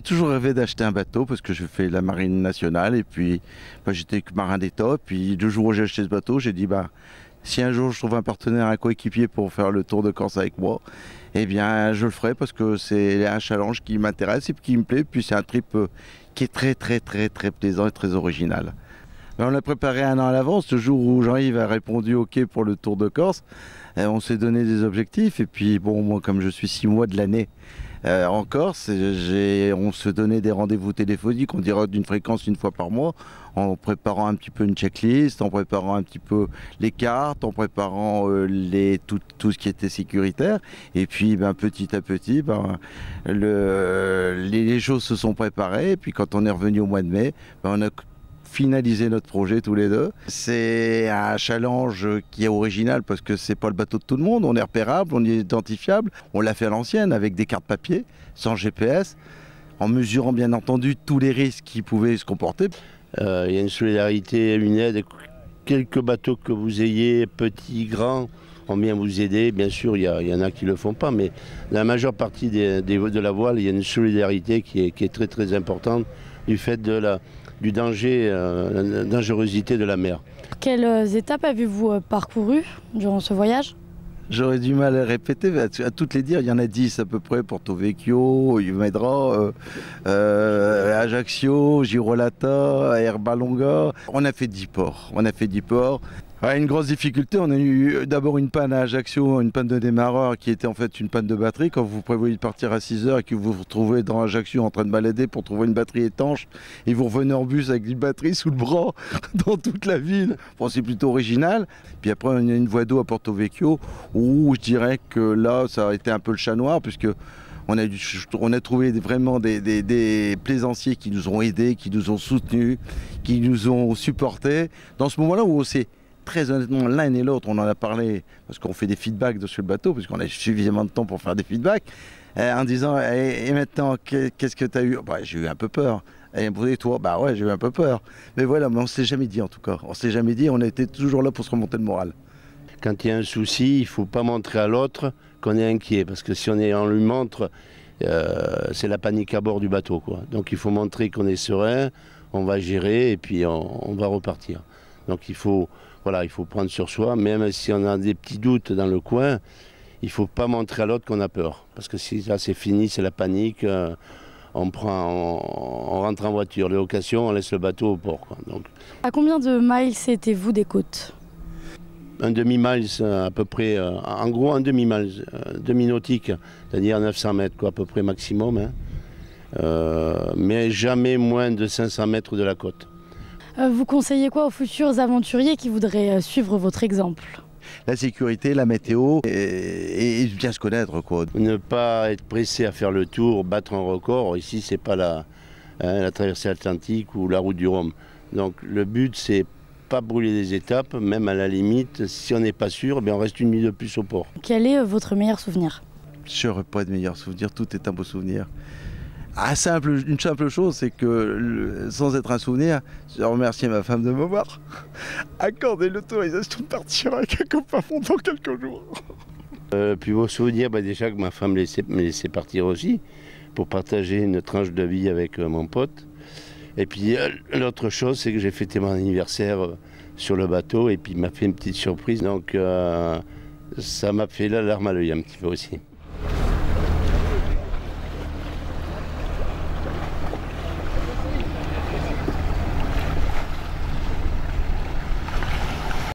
toujours rêvé d'acheter un bateau parce que je fais la marine nationale et puis j'étais marin d'État. Puis le jour où j'ai acheté ce bateau, j'ai dit si un jour je trouve un partenaire, un coéquipier pour faire le tour de Corse avec moi, eh bien je le ferai parce que c'est un challenge qui m'intéresse et qui me plaît. Puis c'est un trip qui est très très très très plaisant et très original. On l'a préparé un an à l'avance. Le jour où Jean-Yves a répondu OK pour le Tour de Corse, on s'est donné des objectifs. Et puis bon, moi comme je suis 6 mois de l'année en Corse, on se donnait des rendez-vous téléphoniques, on dirait d'une fréquence une fois par mois, en préparant un petit peu une checklist, en préparant un petit peu les cartes, en préparant tout ce qui était sécuritaire. Et puis petit à petit, les choses se sont préparées. Et puis quand on est revenu au mois de mai, on a finaliser notre projet tous les deux. C'est un challenge qui est original parce que c'est pas le bateau de tout le monde, on est repérable, on est identifiable. On l'a fait à l'ancienne avec des cartes papier, sans GPS, en mesurant bien entendu tous les risques qui pouvaient se comporter. Il y a une solidarité, une aide. Quelques bateaux que vous ayez, petits, grands, vont bien vous aider. Bien sûr, il y en a qui ne le font pas, mais la majeure partie de la voile, il y a une solidarité qui est très très importante du fait du danger, la dangerosité de la mer. Quelles étapes avez-vous parcourues durant ce voyage? J'aurais du mal à répéter, à toutes les dire, il y en a 10 à peu près, Porto Vecchio, Umedra, Ajaccio, Girolata, Erbalonga. On a fait 10 ports, Une grosse difficulté, on a eu d'abord une panne à Ajaccio, une panne de démarreur qui était en fait une panne de batterie. Quand vous prévoyez de partir à 6 h et que vous vous retrouvez dans Ajaccio en train de balader pour trouver une batterie étanche et vous revenez en bus avec une batterie sous le bras dans toute la ville, bon, c'est plutôt original. Puis après on a une voie d'eau à Porto Vecchio où je dirais que là ça a été un peu le chat noir puisque on a trouvé vraiment des plaisanciers qui nous ont aidés, qui nous ont soutenus, qui nous ont supportés. Dans ce moment-là où on s'est très honnêtement, l'un et l'autre, on en a parlé parce qu'on fait des feedbacks sur le bateau, parce qu'on a suffisamment de temps pour faire des feedbacks, en disant et maintenant, qu'est-ce que tu as eu? J'ai eu un peu peur. Et toi, ouais, j'ai eu un peu peur. Mais voilà, mais on ne s'est jamais dit en tout cas. On ne s'est jamais dit, on a été toujours là pour se remonter le moral. Quand il y a un souci, il ne faut pas montrer à l'autre qu'on est inquiet, parce que si on lui montre, c'est la panique à bord du bateau, quoi. Donc il faut montrer qu'on est serein, on va gérer et puis on va repartir. Donc il faut prendre sur soi, même si on a des petits doutes dans le coin, il ne faut pas montrer à l'autre qu'on a peur. Parce que si là c'est fini, c'est la panique, on rentre en voiture. Les occasions, on laisse le bateau au port, quoi. Donc, à combien de miles étiez-vous des côtes? Un demi-mile à peu près, en gros un demi-mile, demi-nautique, c'est-à-dire 900 mètres quoi, à peu près maximum, hein. Mais jamais moins de 500 mètres de la côte. Vous conseillez quoi aux futurs aventuriers qui voudraient suivre votre exemple? La sécurité, la météo et bien se connaître, quoi. Ne pas être pressé à faire le tour, battre un record. Ici, c'est pas la traversée atlantique ou la route du Rhum. Donc le but, c'est pas brûler des étapes, même à la limite, si on n'est pas sûr, on reste une nuit de plus au port. Quel est votre meilleur souvenir? Je n'aurais pas de meilleur souvenir, tout est un beau souvenir. Une simple chose, c'est que sans être un souvenir, je remercie ma femme de m'avoir accordé l'autorisation de partir avec un copain pendant quelques jours. Puis vos souvenirs, déjà que ma femme me laissait partir aussi, pour partager une tranche de vie avec mon pote. Et puis l'autre chose, c'est que j'ai fêté mon anniversaire sur le bateau et puis il m'a fait une petite surprise. Donc ça m'a fait la larme à l'œil un petit peu aussi.